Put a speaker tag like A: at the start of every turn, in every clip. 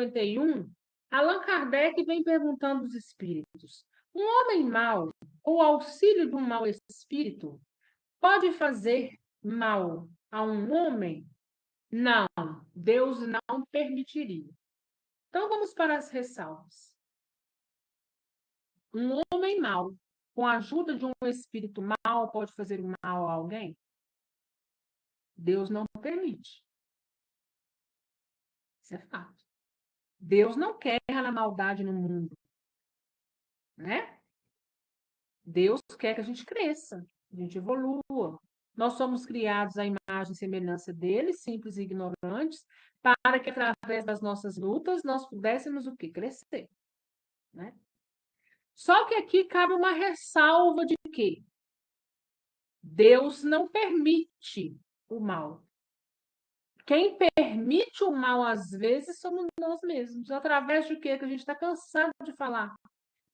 A: 1551, Allan Kardec vem perguntando aos espíritos: um homem mau, ou auxílio de um mau espírito, pode fazer mal a um homem? Não, Deus não permitiria. Então vamos para as ressalvas. Um homem mau, com a ajuda de um espírito mau, pode fazer mal a alguém? Deus não permite. Isso é fato. Deus não quer a maldade no mundo, né? Deus quer que a gente cresça, a gente evolua. Nós somos criados à imagem e semelhança dele, simples e ignorantes, para que através das nossas lutas nós pudéssemos o quê? Crescer, né? Só que aqui cabe uma ressalva de que Deus não permite o mal. Quem permite o mal, às vezes, somos nós mesmos. Através de quê que a gente está cansado de falar?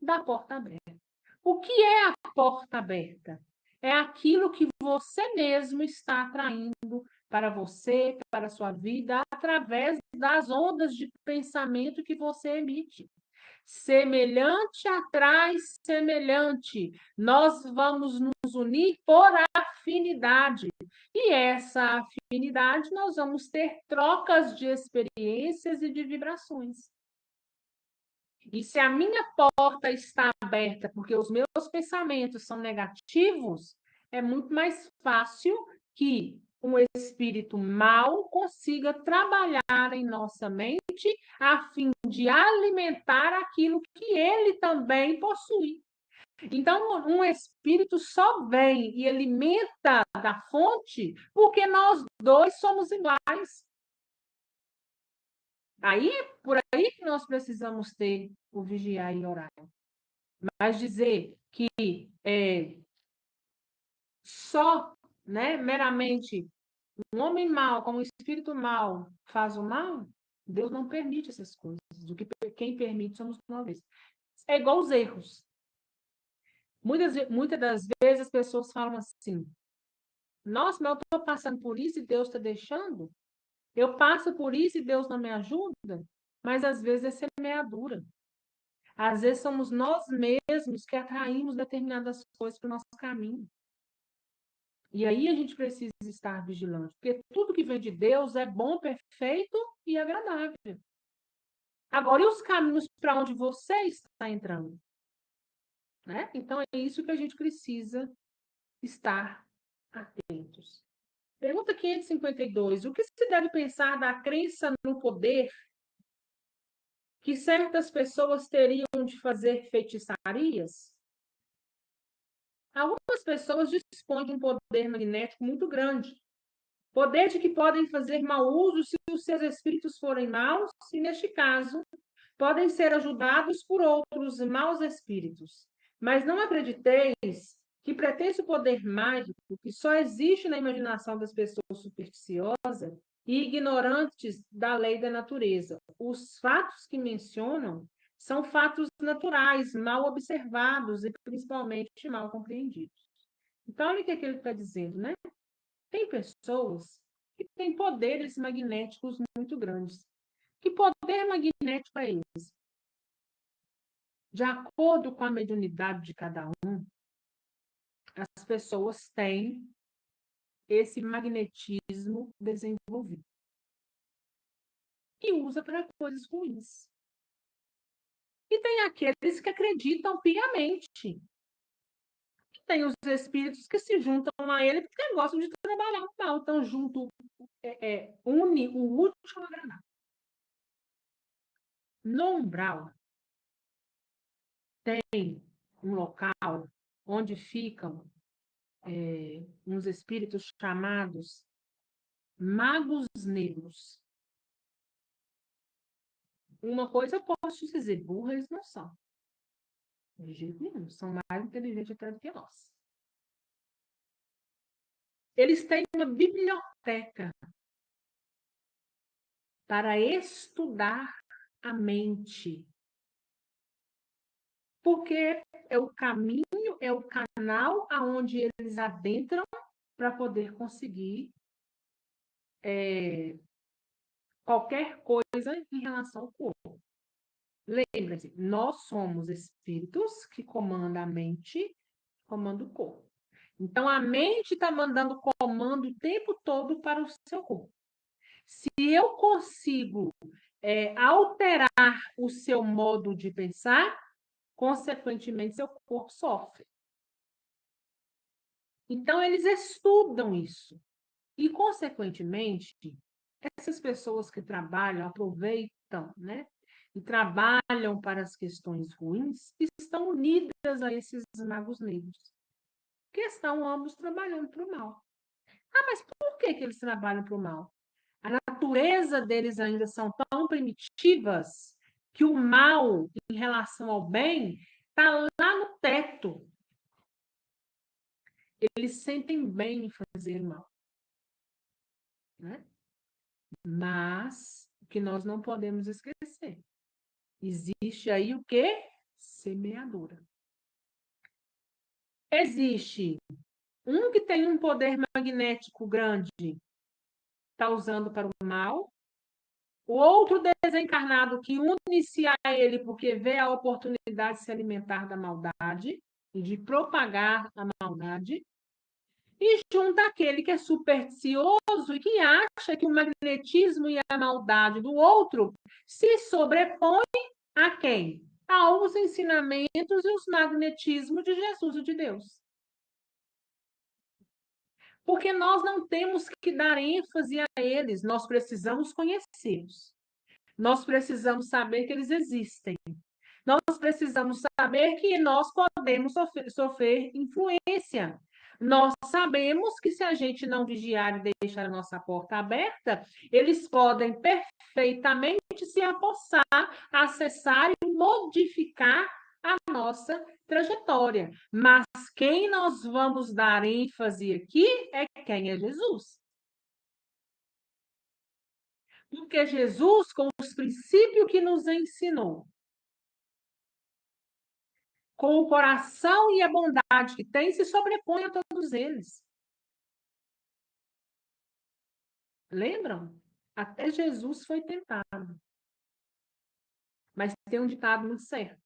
A: Da porta aberta. O que é a porta aberta? É aquilo que você mesmo está atraindo para você, para a sua vida, através das ondas de pensamento que você emite. Semelhante atrai semelhante. Nós vamos nos unir por afinidade. E essa afinidade nós vamos ter trocas de experiências e de vibrações. E se a minha porta está aberta porque os meus pensamentos são negativos, é muito mais fácil que um espírito mau consiga trabalhar em nossa mente a fim de alimentar aquilo que ele também possui. Então, um espírito só vem e alimenta da fonte porque nós dois somos iguais. Aí, por aí que nós precisamos ter o vigiar e orar. Mas dizer que só, né, meramente um homem mau, como um espírito mau, faz o mal, Deus não permite essas coisas. O que quem permite somos nós. É igual os erros. Muitas das vezes as pessoas falam assim: nossa, mas eu estou passando por isso e Deus está deixando? Eu passo por isso e Deus não me ajuda? Mas às vezes é semeadura. Às vezes somos nós mesmos que atraímos determinadas coisas para o nosso caminho. E aí a gente precisa estar vigilante, porque tudo que vem de Deus é bom, perfeito e agradável. Agora, e os caminhos para onde você está entrando? Né? Então, é isso que a gente precisa estar atentos. Pergunta 552. O que se deve pensar da crença no poder que certas pessoas teriam de fazer feitiçarias? Algumas pessoas dispõem de um poder magnético muito grande. Poder de que podem fazer mau uso se os seus espíritos forem maus, e neste caso, podem ser ajudados por outros maus espíritos. Mas não acrediteis que pretenso poder mágico, que só existe na imaginação das pessoas supersticiosas e ignorantes da lei da natureza. Os fatos que mencionam são fatos naturais, mal observados e principalmente mal compreendidos. Então, olha o que ele está dizendo, né? Tem pessoas que têm poderes magnéticos muito grandes. Que poder magnético é esse? De acordo com a mediunidade de cada um, as pessoas têm esse magnetismo desenvolvido e usa para coisas ruins. E tem aqueles que acreditam piamente. E tem os espíritos que se juntam a ele porque gostam de trabalhar o mal. Então, une o útil ao agradável. No umbral, tem um local onde ficam uns espíritos chamados magos negros. Uma coisa eu posso te dizer, burros eles não são. De jeito nenhum, são mais inteligentes até do que nós. Eles têm uma biblioteca para estudar a mente. Porque é o caminho, é o canal aonde eles adentram para poder conseguir qualquer coisa em relação ao corpo. Lembre-se, nós somos espíritos que comandam a mente, comandam o corpo. Então, a mente está mandando comando o tempo todo para o seu corpo. Se eu consigo alterar o seu modo de pensar, consequentemente, seu corpo sofre. Então, eles estudam isso. E, consequentemente, essas pessoas que trabalham, aproveitam, né? E trabalham para as questões ruins, estão unidas a esses magos negros, que estão ambos trabalhando para o mal. Ah, mas por que eles trabalham para o mal? A natureza deles ainda são tão primitivas que o mal em relação ao bem está lá no teto. Eles sentem bem em fazer mal. Né? Mas o que nós não podemos esquecer, existe aí o quê? Semeadura. Existe um que tem um poder magnético grande, está usando para o mal. O outro desencarnado que une-se a ele porque vê a oportunidade de se alimentar da maldade e de propagar a maldade. E junta aquele que é supersticioso e que acha que o magnetismo e a maldade do outro se sobrepõem a quem? Aos ensinamentos e os magnetismos de Jesus e de Deus. Porque nós não temos que dar ênfase a eles, nós precisamos conhecê-los. Nós precisamos saber que eles existem. Nós precisamos saber que nós podemos sofrer influência. Nós sabemos que se a gente não vigiar e deixar a nossa porta aberta, eles podem perfeitamente se apossar, acessar e modificar a nossa trajetória. Mas quem nós vamos dar ênfase aqui é quem é Jesus. Porque Jesus, com os princípios que nos ensinou, com o coração e a bondade que tem, se sobrepõe a todos eles. Lembram? Até Jesus foi tentado. Mas tem um ditado muito certo,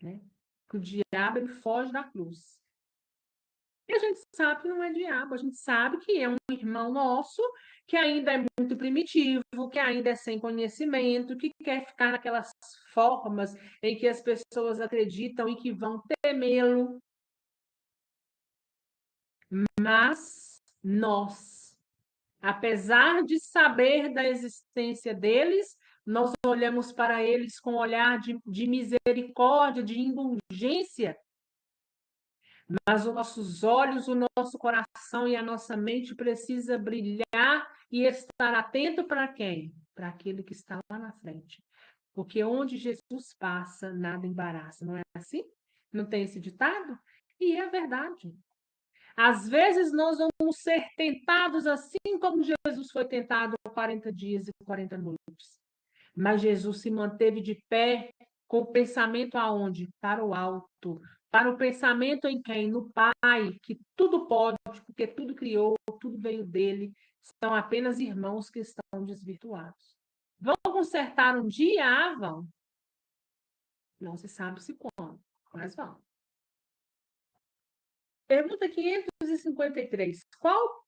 A: né? Que o diabo ele foge da cruz. E a gente sabe que não é diabo, a gente sabe que é um irmão nosso que ainda é muito primitivo, que ainda é sem conhecimento, que quer ficar naquelas formas em que as pessoas acreditam e que vão temê-lo. Mas nós, apesar de saber da existência deles, nós olhamos para eles com um olhar de misericórdia, de indulgência, mas os nossos olhos, o nosso coração e a nossa mente precisa brilhar e estar atento para quem? Para aquele que está lá na frente. Porque onde Jesus passa, nada embaraça, não é assim? Não tem esse ditado? E é verdade. Às vezes nós vamos ser tentados assim como Jesus foi tentado 40 dias e 40 noites. Mas Jesus se manteve de pé com o pensamento aonde? Para o alto. Para o pensamento em quem? No Pai, que tudo pode, porque tudo criou, tudo veio dele. São apenas irmãos que estão desvirtuados. Vão consertar um dia? Ah, vão. Não se sabe se quando, mas vão. Pergunta 553. Qual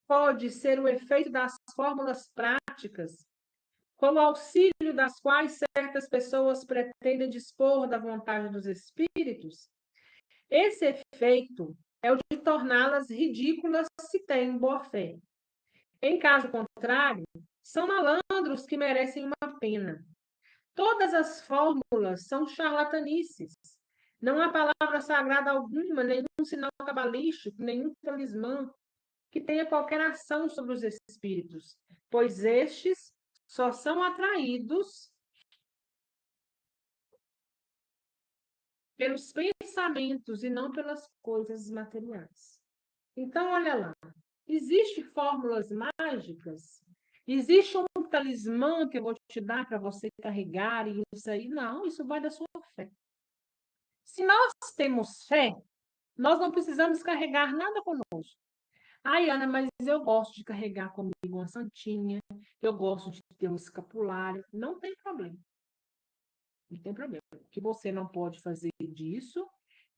A: pode ser o efeito das fórmulas práticas, com o auxílio das quais certas pessoas pretendem dispor da vontade dos espíritos? Esse efeito é o de torná-las ridículas se têm boa-fé. Em caso contrário, são malandros que merecem uma pena. Todas as fórmulas são charlatanices. Não há palavra sagrada alguma, nenhum sinal cabalístico, nenhum talismã que tenha qualquer ação sobre os espíritos, pois estes só são atraídos pelos pensamentos e não pelas coisas materiais. Então, olha lá, existem fórmulas mágicas? Existe um talismã que eu vou te dar para você carregar e isso aí? Não, isso vai da sua fé. Se nós temos fé, nós não precisamos carregar nada conosco. Ai, Ana, mas eu gosto de carregar comigo uma santinha, eu gosto de ter um escapulário. Não tem problema. Não tem problema. O que você não pode fazer disso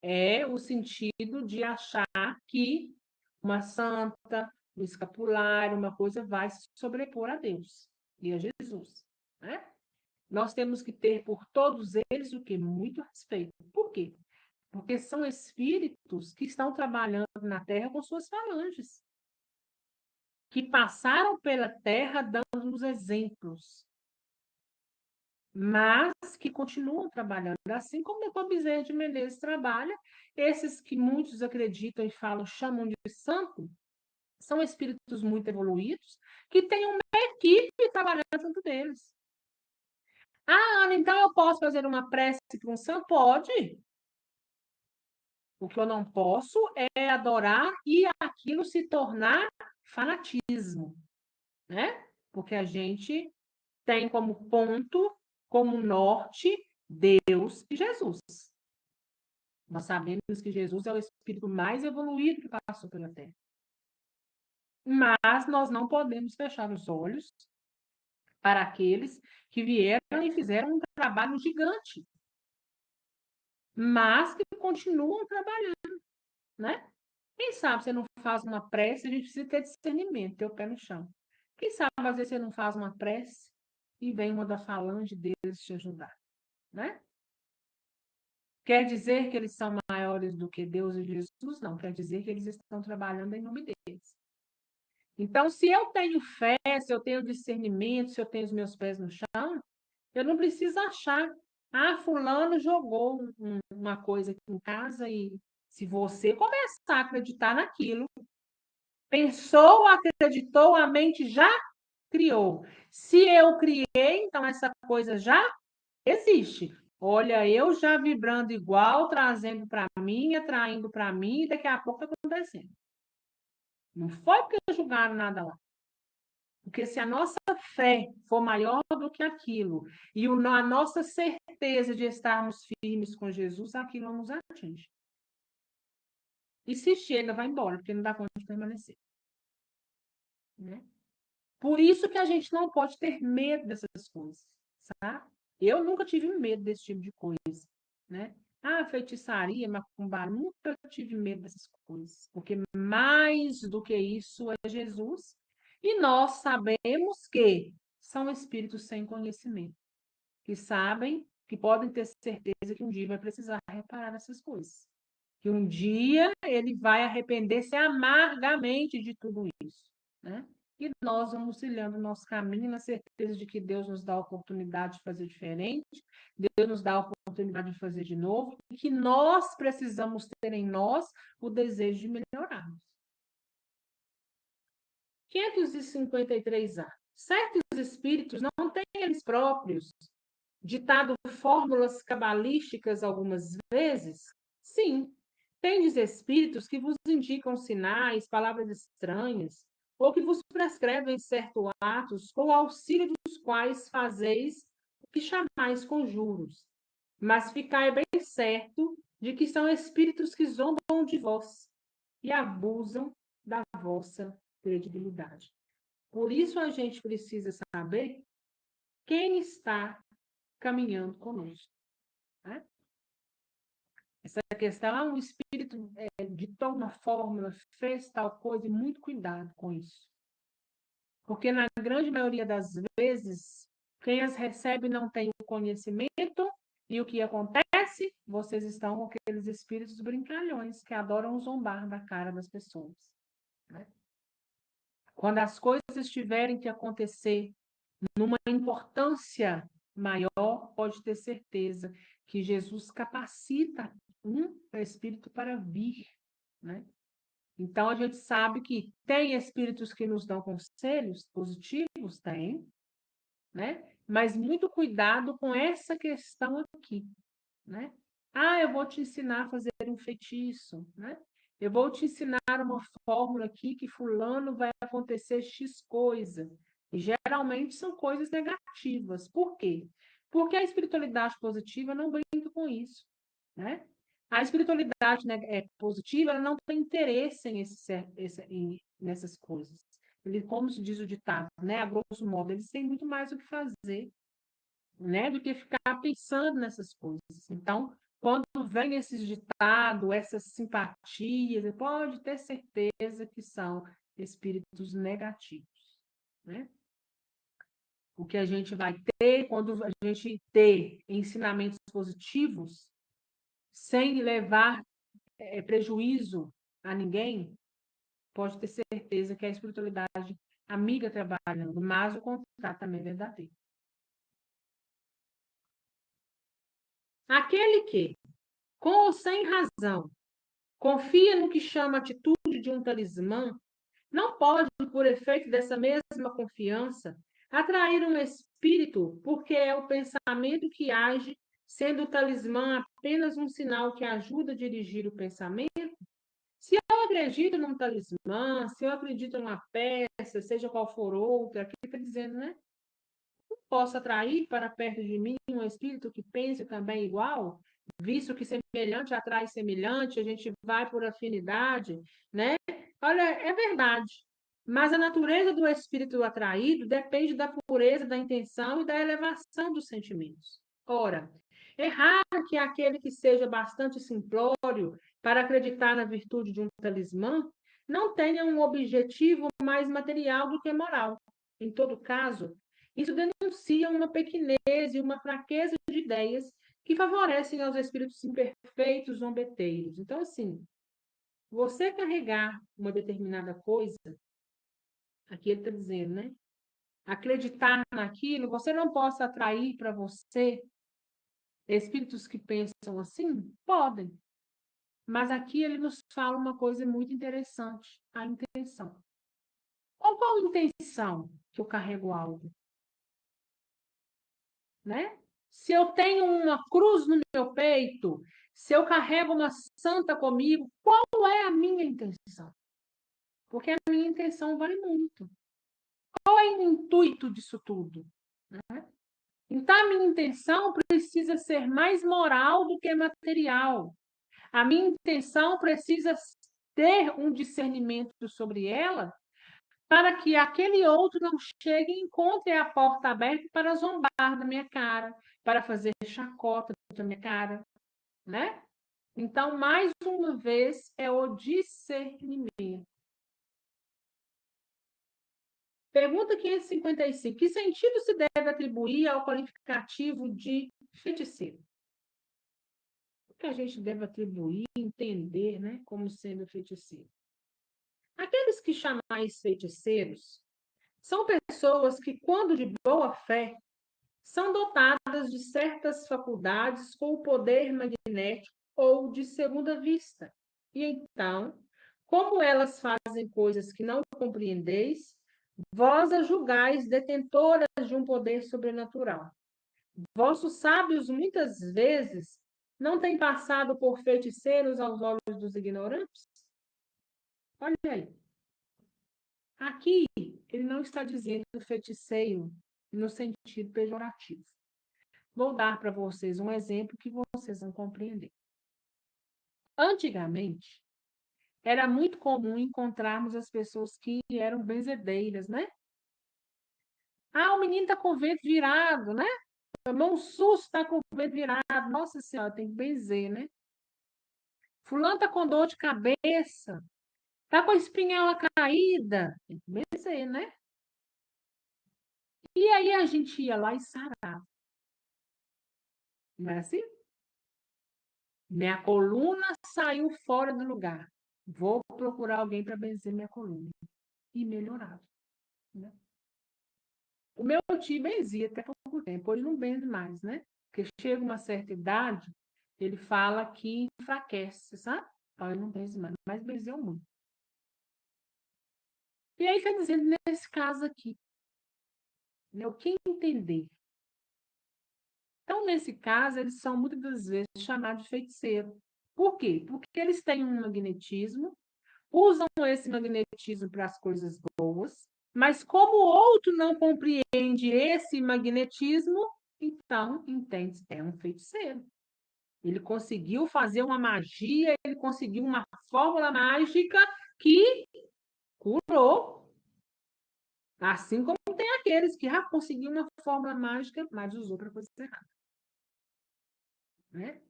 A: é o sentido de achar que uma santa, um escapulário, uma coisa vai se sobrepor a Deus e a Jesus, né? Nós temos que ter por todos eles o quê? Muito respeito. Por quê? Porque são espíritos que estão trabalhando na Terra com suas falanges, que passaram pela Terra dando-nos exemplos, mas que continuam trabalhando. Assim como o Bezerra de Menezes trabalha, esses que muitos acreditam e falam, chamam de santo, são espíritos muito evoluídos, que têm uma equipe trabalhando junto deles. Ah, Ana, então eu posso fazer uma prece para um santo? Pode. O que eu não posso é adorar e aquilo se tornar fanatismo, né? Porque a gente tem como ponto, como norte, Deus e Jesus. Nós sabemos que Jesus é o espírito mais evoluído que passou pela Terra. Mas nós não podemos fechar os olhos para aqueles que vieram e fizeram um trabalho gigante, mas que continuam trabalhando, né? Quem sabe você não faz uma prece, a gente precisa ter discernimento, ter o pé no chão. Quem sabe, às vezes, você não faz uma prece e vem uma da falange deles te ajudar, né? Quer dizer que eles são maiores do que Deus e Jesus? Não, quer dizer que eles estão trabalhando em nome deles. Então, se eu tenho fé, se eu tenho discernimento, se eu tenho os meus pés no chão, eu não preciso achar, ah, fulano jogou uma coisa aqui em casa e se você começar a acreditar naquilo, pensou, acreditou, a mente já criou. Se eu criei, então essa coisa já existe. Olha, eu já vibrando igual, trazendo para mim, atraindo para mim, e daqui a pouco está acontecendo. Não foi porque julgaram nada lá. Porque se a nossa fé for maior do que aquilo, e a nossa certeza de estarmos firmes com Jesus, aquilo não nos atinge. E se chega, vai embora, porque não dá conta de permanecer. Né? Por isso que a gente não pode ter medo dessas coisas, tá? Eu nunca tive medo desse tipo de coisa, né? Ah, feitiçaria, macumba, nunca tive medo dessas coisas, porque mais do que isso é Jesus, e nós sabemos que são espíritos sem conhecimento, que sabem, que podem ter certeza que um dia vai precisar reparar essas coisas, que um dia ele vai arrepender-se amargamente de tudo isso, né? E nós vamos trilhando o nosso caminho na certeza de que Deus nos dá a oportunidade de fazer diferente, Deus nos dá a oportunidade de fazer de novo, e que nós precisamos ter em nós o desejo de melhorarmos. 553 anos. Certos espíritos não têm eles próprios ditado fórmulas cabalísticas algumas vezes? Sim. Tendes espíritos que vos indicam sinais, palavras estranhas, ou que vos prescrevem certos atos, com o auxílio dos quais fazeis o que chamais conjuros. Mas ficai bem certo de que são espíritos que zombam de vós e abusam da vossa credibilidade. Por isso a gente precisa saber quem está caminhando conosco. Né? Essa questão, um espírito ditou uma fórmula, fez tal coisa, e muito cuidado com isso. Porque na grande maioria das vezes, quem as recebe não tem o conhecimento, e o que acontece? Vocês estão com aqueles espíritos brincalhões que adoram zombar da cara das pessoas. Né? Quando as coisas tiverem que acontecer numa importância maior, pode ter certeza que Jesus capacita um espírito para vir, né? Então a gente sabe que tem espíritos que nos dão conselhos positivos, tem, né? Mas muito cuidado com essa questão aqui, né? Ah, eu vou te ensinar a fazer um feitiço, né? Eu vou te ensinar uma fórmula aqui que fulano vai acontecer X coisa. E geralmente são coisas negativas. Por quê? Porque a espiritualidade positiva não brinca com isso, né? A espiritualidade positiva ela não tem interesse em nessas coisas. Ele, como se diz o ditado, né? A grosso modo, eles têm muito mais o que fazer, né? Do que ficar pensando nessas coisas. Então, quando vem esses ditados, essas simpatias, pode ter certeza que são espíritos negativos, né? O que a gente vai ter quando a gente ter ensinamentos positivos, sem levar prejuízo a ninguém, pode ter certeza que é a espiritualidade amiga trabalhando, mas o contrário também é verdadeiro. Aquele que, com ou sem razão, confia no que chama atitude de um talismã, não pode, por efeito dessa mesma confiança, atrair um espírito, porque é o pensamento que age, sendo o talismã apenas um sinal que ajuda a dirigir o pensamento. Se eu acredito num talismã, se eu acredito numa peça, seja qual for outra, aqui está dizendo, né? Posso atrair para perto de mim um espírito que pense também igual, visto que semelhante atrai semelhante, a gente vai por afinidade, né? Olha, é verdade. Mas a natureza do espírito atraído depende da pureza da intenção e da elevação dos sentimentos. Ora, é raro que aquele que seja bastante simplório para acreditar na virtude de um talismã não tenha um objetivo mais material do que moral. Em todo caso, isso denuncia uma pequenez e uma fraqueza de ideias que favorecem aos espíritos imperfeitos, zombeteiros. Então, assim, você carregar uma determinada coisa, aqui ele está dizendo, né? Acreditar naquilo, você não possa atrair para você espíritos que pensam assim? Podem. Mas aqui ele nos fala uma coisa muito interessante, a intenção. Qual a intenção que eu carrego algo? Né? Se eu tenho uma cruz no meu peito, se eu carrego uma santa comigo, qual é a minha intenção? Porque a minha intenção vale muito. Qual é o intuito disso tudo? Né? Então, a minha intenção precisa ser mais moral do que material. A minha intenção precisa ter um discernimento sobre ela para que aquele outro não chegue e encontre a porta aberta para zombar da minha cara, para fazer chacota da minha cara, né? Então, mais uma vez, é o discernimento. Pergunta 555. Que sentido se deve atribuir ao qualificativo de feiticeiro? O que a gente deve atribuir, entender, né, como sendo feiticeiro? Aqueles que chamais feiticeiros são pessoas que, quando de boa fé, são dotadas de certas faculdades com o poder magnético ou de segunda vista. E então, como elas fazem coisas que não compreendeis, vós a julgais detentoras de um poder sobrenatural. Vossos sábios, muitas vezes, não têm passado por feiticeiros aos olhos dos ignorantes? Olha aí. Aqui, ele não está dizendo feiticeiro no sentido pejorativo. Vou dar para vocês um exemplo que vocês vão compreender. Antigamente, era muito comum encontrarmos as pessoas que eram benzedeiras, né? Ah, o menino está com o vento virado, né? Tomou um susto, está com o vento virado. Nossa Senhora, tem que benzer, né? Fulano está com dor de cabeça, está com a espinhela caída. Tem que benzer, né? E aí a gente ia lá e sarava. Não é assim? Minha coluna saiu fora do lugar. Vou procurar alguém para benzer minha coluna. E melhorava. Né? O meu tio benzia até pouco tempo, hoje não benze mais, né? Porque chega uma certa idade, ele fala que enfraquece, sabe? Então ele não benze mais, mas benzeu muito. E aí, quer dizer, nesse caso aqui, né, o que entender? Então, nesse caso, eles são muitas das vezes chamados de feiticeiro. Por quê? Porque eles têm um magnetismo, usam esse magnetismo para as coisas boas, mas como o outro não compreende esse magnetismo, então entende é um feiticeiro. Ele conseguiu fazer uma magia, ele conseguiu uma fórmula mágica que Curou. Assim como tem aqueles que já conseguiram uma fórmula mágica, mas usou para coisa errada. Né?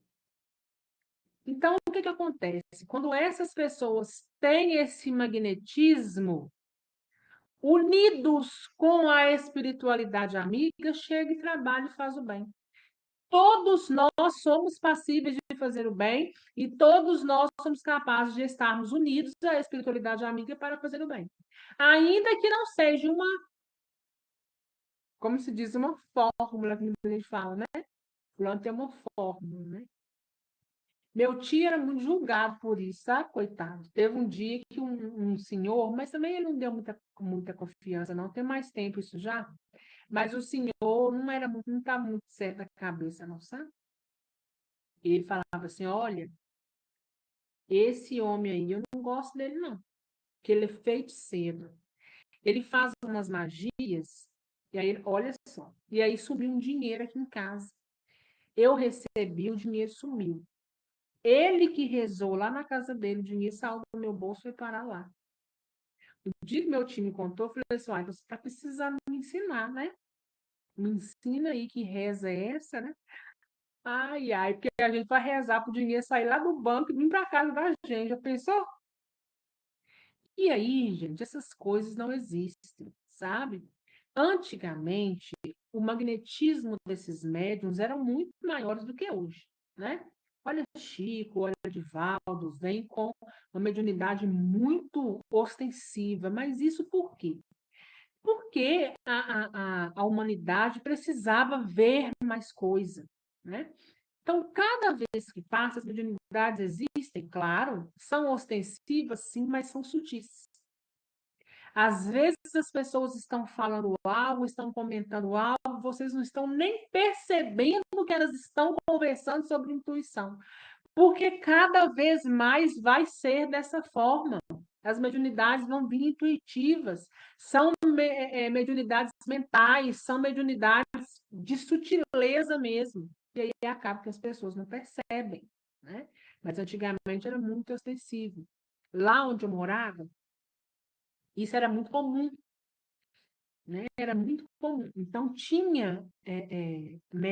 A: Então, o que acontece? Quando essas pessoas têm esse magnetismo, unidos com a espiritualidade amiga, chega e trabalha e faz o bem. Todos nós somos passíveis de fazer o bem e todos nós somos capazes de estarmos unidos à espiritualidade amiga para fazer o bem. Ainda que não seja uma, como se diz, uma fórmula que a gente fala, né? Fulano tem uma fórmula, né? Meu tio era muito julgado por isso, sabe, coitado? Teve um dia que um senhor, mas também ele não deu muita confiança, não. Tem mais tempo isso já. Mas o senhor não estava muito certo da cabeça, não, sabe? Ele falava assim: olha, esse homem aí, eu não gosto dele, não. Porque ele é feiticeiro. Ele faz umas magias, e aí, olha só. E aí subiu um dinheiro aqui em casa. Eu recebi, o dinheiro sumiu. Ele que rezou lá na casa dele, o dinheiro saiu do meu bolso e foi parar lá. O dia que meu time contou, eu falei assim: ah, você está precisando me ensinar, né? Me ensina aí que reza é essa, né? Ai, ai, porque a gente vai rezar para o dinheiro sair lá do banco e vir para casa da gente. Já pensou? E aí, gente, essas coisas não existem, sabe? Antigamente, o magnetismo desses médiums eram muito maiores do que hoje, né? Olha Chico, olha Divaldo, vem com uma mediunidade muito ostensiva, mas isso por quê? Porque a humanidade precisava ver mais coisa, né? Então, cada vez que passa, as mediunidades existem, claro, são ostensivas, sim, mas são sutis. Às vezes as pessoas estão falando algo, estão comentando algo, vocês não estão nem percebendo que elas estão conversando sobre intuição, porque cada vez mais vai ser dessa forma. As mediunidades vão vir intuitivas, são mediunidades mentais, são mediunidades de sutileza mesmo. E aí acaba que as pessoas não percebem, né? Mas antigamente era muito ostensivo. Lá onde eu morava, isso era muito comum, né? Era muito comum. Então, tinha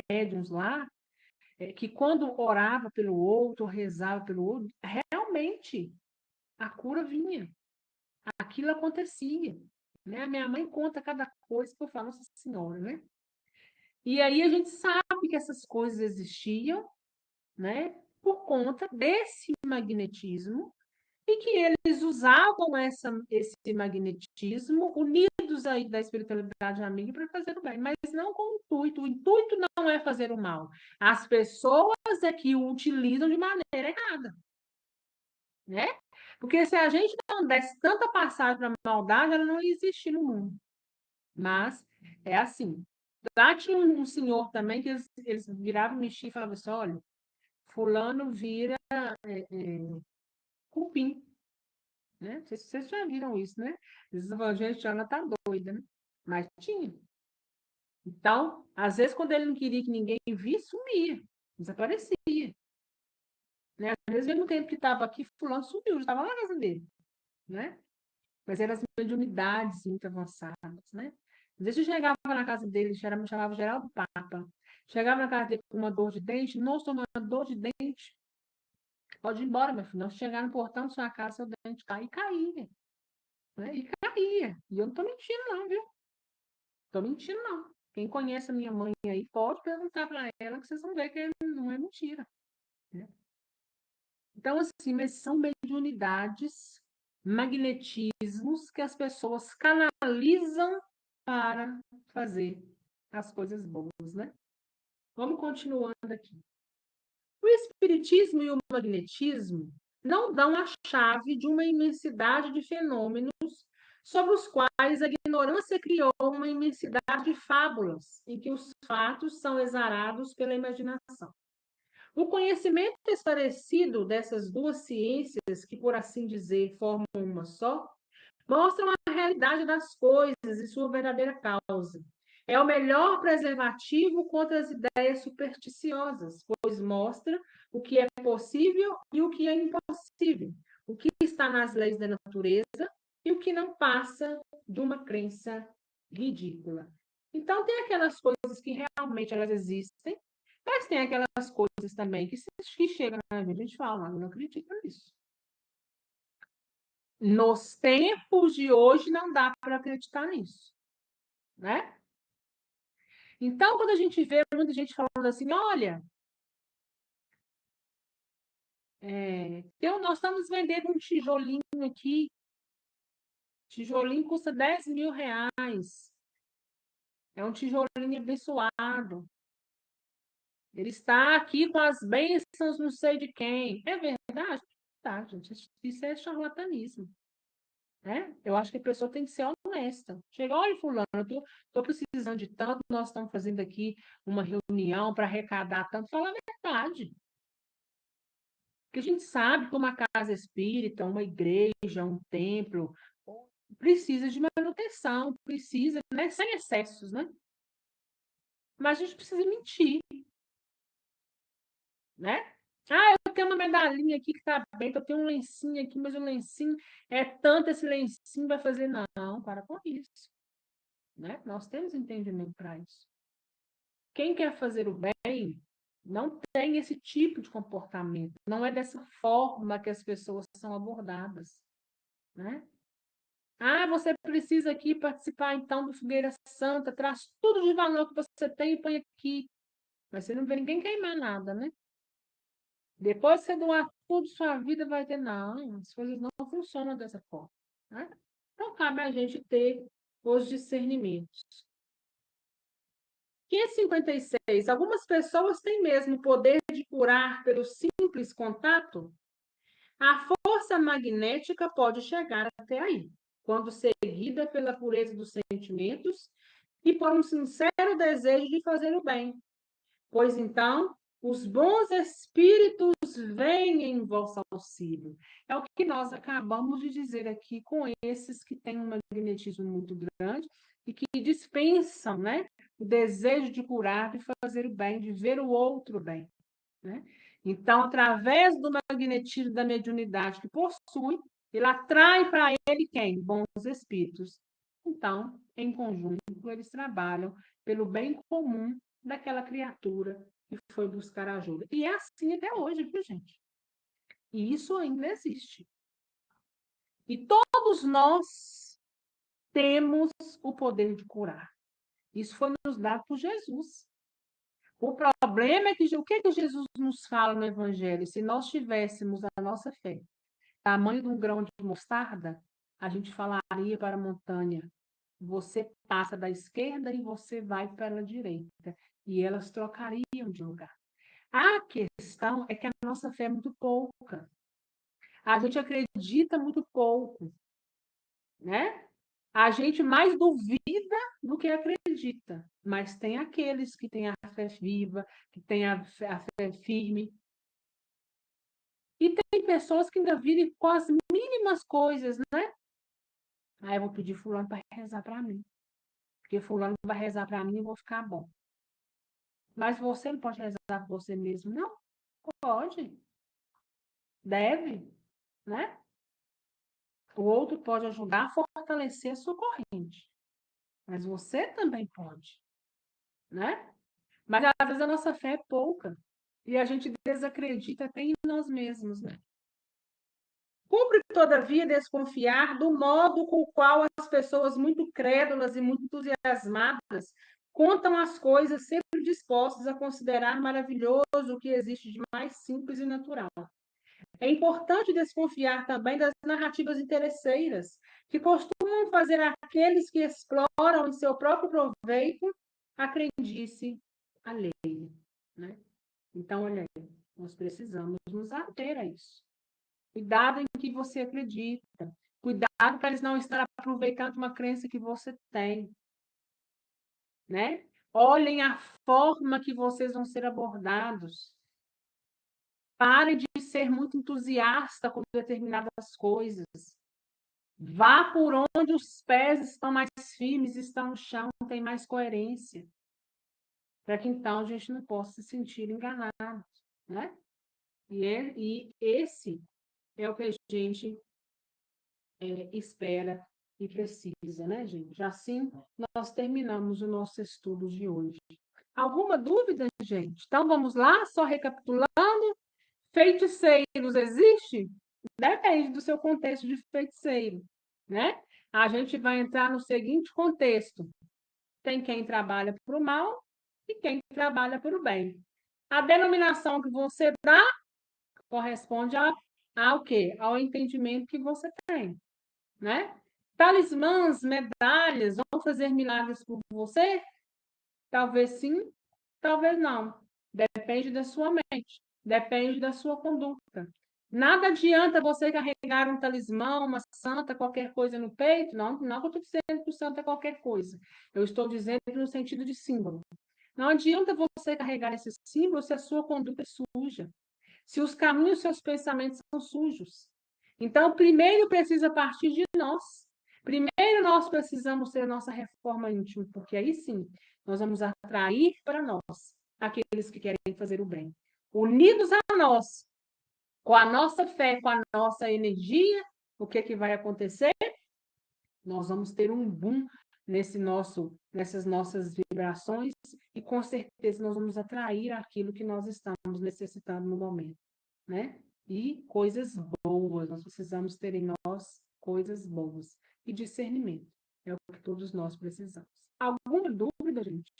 A: médiums lá que, quando orava pelo outro, rezava pelo outro, realmente a cura vinha, aquilo acontecia. Né? A minha mãe conta cada coisa que eu falo, Nossa Senhora, né? E aí a gente sabe que essas coisas existiam, né? Por conta desse magnetismo e que eles usavam esse magnetismo, unidos aí da espiritualidade amiga, para fazer o bem, mas não com o intuito. O intuito não é fazer o mal. As pessoas é que o utilizam de maneira errada, né? Porque se a gente não desse tanta passagem para a maldade, ela não ia existir no mundo. Mas é assim. Lá tinha um senhor também que eles viravam, mexiam e falavam assim: olha, fulano vira cupim. Né? Não sei se vocês já viram isso, né? Esses evangélicos já tá doida, né? Mas tinha. Então, às vezes, quando ele não queria que ninguém visse, sumia, desaparecia. Né? Às vezes, mesmo tempo que estava aqui, fulano sumiu, já estava lá na casa dele, né? Mas eram as mediunidades muito avançadas, né? Às vezes eu chegava na casa dele, chamava Geraldo Papa. Chegava na casa dele com uma dor de dente, não estou uma dor de dente. Pode ir embora, meu filho. Não chegar no portão da sua casa, seu dente cai e caía. Né? E caía. E eu não estou mentindo, não, viu? Estou mentindo, não. Quem conhece a minha mãe aí pode perguntar para ela que vocês vão ver que não é mentira. Né? Então, assim, mas são mediunidades, magnetismos que as pessoas canalizam para fazer as coisas boas, né? Vamos continuando aqui. O espiritismo e o magnetismo não dão a chave de uma imensidade de fenômenos sobre os quais a ignorância criou uma imensidade de fábulas, em que os fatos são exarados pela imaginação. O conhecimento esclarecido dessas duas ciências, que, por assim dizer, formam uma só, mostram a realidade das coisas e sua verdadeira causa. É o melhor preservativo contra as ideias supersticiosas, pois mostra o que é possível e o que é impossível, o que está nas leis da natureza e o que não passa de uma crença ridícula. Então, tem aquelas coisas que realmente elas existem, mas tem aquelas coisas também que chegam na gente e fala, não acredito nisso. Nos tempos de hoje não dá para acreditar nisso, né? Então, quando a gente vê muita gente falando assim, olha, nós estamos vendendo um tijolinho aqui, tijolinho custa R$ 10.000. É um tijolinho abençoado. Ele está aqui com as bênçãos não sei de quem. É verdade? Tá, gente. Isso é charlatanismo. Né? Eu acho que a pessoa tem que ser honesta. Chega, olha, fulano, eu tô precisando de tanto, nós estamos fazendo aqui uma reunião para arrecadar tanto. Fala a verdade. Porque a gente sabe que uma casa espírita, uma igreja, um templo, precisa de manutenção, precisa, né? Sem excessos, né? Mas a gente precisa mentir, né? Ah, eu tenho uma medalhinha aqui que está bem, eu tenho um lencinho aqui, mas o lencinho é tanto, esse lencinho vai fazer. Não, para com isso. Né? Nós temos entendimento para isso. Quem quer fazer o bem não tem esse tipo de comportamento. Não é dessa forma que as pessoas são abordadas. Né? Ah, você precisa aqui participar então do Fogueira Santa, traz tudo de valor que você tem e põe aqui. Mas você não vê ninguém queimar nada, né? Depois que você doar tudo, sua vida vai ter. Não, as coisas não funcionam dessa forma. Né? Então, cabe a gente ter os discernimentos. 556. Algumas pessoas têm mesmo o poder de curar pelo simples contato. A força magnética pode chegar até aí, quando seguida pela pureza dos sentimentos e por um sincero desejo de fazer o bem. Pois então, os bons espíritos vêm em vosso auxílio. É o que nós acabamos de dizer aqui com esses que têm um magnetismo muito grande e que dispensam, né, o desejo de curar, de fazer o bem, de ver o outro bem. Né? Então, através do magnetismo da mediunidade que possui, ele atrai para ele quem? Bons espíritos. Então, em conjunto, eles trabalham pelo bem comum daquela criatura que foi buscar ajuda. E é assim até hoje, viu, gente? E isso ainda existe. E todos nós temos o poder de curar. Isso foi nos dado por Jesus. O problema é que o que Jesus nos fala no Evangelho? Se nós tivéssemos a nossa fé, tamanho de um grão de mostarda, a gente falaria para a montanha: você passa da esquerda e você vai para a direita. E elas trocariam de lugar. A questão é que a nossa fé é muito pouca. A gente acredita muito pouco, né? A gente mais duvida do que acredita, mas tem aqueles que têm a fé viva, que têm a fé firme. E tem pessoas que ainda vivem com as mínimas coisas, né? Ah, eu vou pedir fulano para rezar para mim, porque fulano vai rezar para mim e eu vou ficar bom. Mas você não pode rezar por você mesmo, não? Pode, deve, né? O outro pode ajudar a fortalecer a sua corrente, mas você também pode, né? Mas às vezes a nossa fé é pouca e a gente desacredita até em nós mesmos, né? Cumpre, todavia, desconfiar do modo com o qual as pessoas muito crédulas e muito entusiasmadas contam as coisas, sempre dispostas a considerar maravilhoso o que existe de mais simples e natural. É importante desconfiar também das narrativas interesseiras, que costumam fazer aqueles que exploram em seu próprio proveito a crendice alheia. Né? Então, olha aí, nós precisamos nos ater a isso. Cuidado em que você acredita. Cuidado para eles não estar aproveitando uma crença que você tem. Né? Olhem a forma que vocês vão ser abordados. Pare de ser muito entusiasta com determinadas coisas. Vá por onde os pés estão mais firmes, estão no chão, tem mais coerência. Para que então a gente não possa se sentir enganado. Né? E esse é o que a gente espera e precisa, né, gente? Assim, nós terminamos o nosso estudo de hoje. Alguma dúvida, gente? Então, vamos lá, só recapitulando. Feiticeiros existe? Depende do seu contexto de feiticeiro, né? A gente vai entrar no seguinte contexto. Tem quem trabalha para o mal e quem trabalha para o bem. A denominação que você dá corresponde ao quê? Ao entendimento que você tem, né? Talismãs, medalhas vão fazer milagres por você? Talvez sim, talvez não. Depende da sua mente, depende da sua conduta. Nada adianta você carregar um talismã, uma santa, qualquer coisa no peito. Não, não que eu estou dizendo que o santo é qualquer coisa. Eu estou dizendo no sentido de símbolo. Não adianta você carregar esse símbolo se a sua conduta é suja, se os caminhos, seus pensamentos são sujos. Então, primeiro precisa partir de nós. Primeiro nós precisamos ter a nossa reforma íntima, porque aí sim nós vamos atrair para nós aqueles que querem fazer o bem. Unidos a nós, com a nossa fé, com a nossa energia, o que vai acontecer? Nós vamos ter um boom nessas nossas vibrações e com certeza nós vamos atrair aquilo que nós estamos necessitando no momento, né? E coisas boas, nós precisamos ter em nós coisas boas e discernimento. É o que todos nós precisamos. Alguma dúvida, gente?